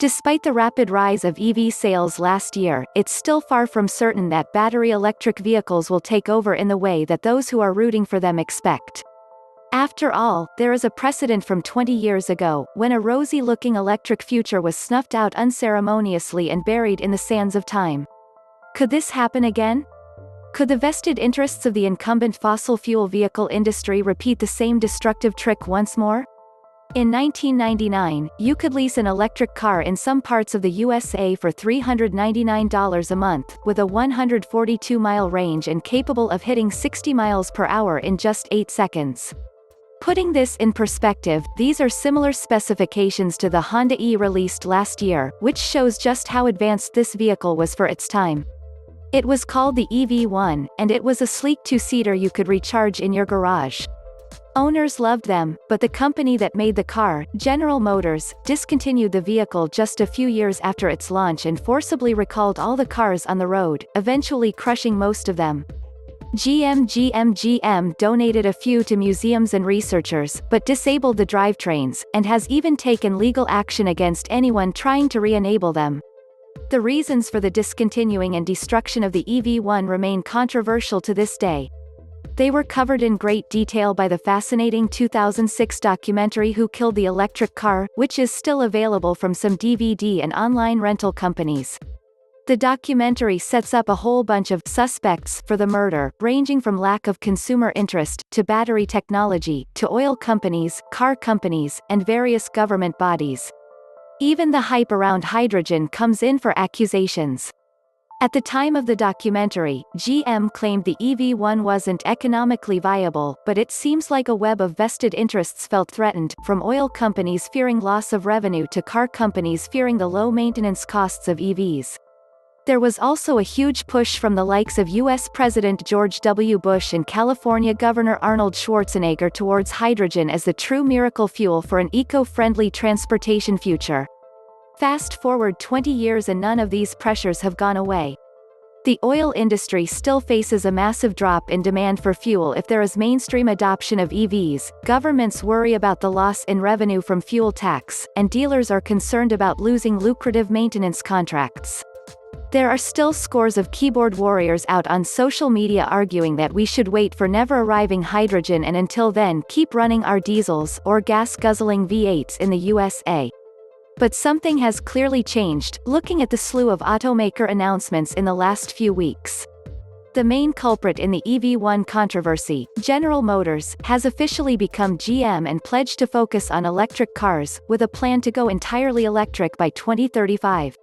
Despite the rapid rise of EV sales last year, it's still far from certain that battery electric vehicles will take over in the way that those who are rooting for them expect. After all, there is a precedent from 20 years ago, when a rosy-looking electric future was snuffed out unceremoniously and buried in the sands of time. Could this happen again? Could the vested interests of the incumbent fossil fuel vehicle industry repeat the same destructive trick once more? In 1999, you could lease an electric car in some parts of the USA for $399 a month, with a 142-mile range and capable of hitting 60 miles per hour in just 8 seconds. Putting this in perspective, these are similar specifications to the Honda E released last year, which shows just how advanced this vehicle was for its time. It was called the EV1, and it was a sleek two-seater you could recharge in your garage. Owners loved them, but the company that made the car, General Motors, discontinued the vehicle just a few years after its launch and forcibly recalled all the cars on the road, eventually crushing most of them. GM donated a few to museums and researchers, but disabled the drivetrains, and has even taken legal action against anyone trying to re-enable them. The reasons for the discontinuing and destruction of the EV1 remain controversial to this day. They were covered in great detail by the fascinating 2006 documentary Who Killed the Electric Car, which is still available from some DVD and online rental companies. The documentary sets up a whole bunch of suspects for the murder, ranging from lack of consumer interest, to battery technology, to oil companies, car companies, and various government bodies. Even the hype around hydrogen comes in for accusations. At the time of the documentary, GM claimed the EV1 wasn't economically viable, but it seems like a web of vested interests felt threatened, from oil companies fearing loss of revenue to car companies fearing the low maintenance costs of EVs. There was also a huge push from the likes of US President George W. Bush and California Governor Arnold Schwarzenegger towards hydrogen as the true miracle fuel for an eco-friendly transportation future. Fast forward 20 years and none of these pressures have gone away. The oil industry still faces a massive drop in demand for fuel if there is mainstream adoption of EVs, governments worry about the loss in revenue from fuel tax, and dealers are concerned about losing lucrative maintenance contracts. There are still scores of keyboard warriors out on social media arguing that we should wait for never-arriving hydrogen and until then keep running our diesels or gas-guzzling V8s in the USA. But something has clearly changed, looking at the slew of automaker announcements in the last few weeks. The main culprit in the EV1 controversy, General Motors, has officially become GM and pledged to focus on electric cars, with a plan to go entirely electric by 2035.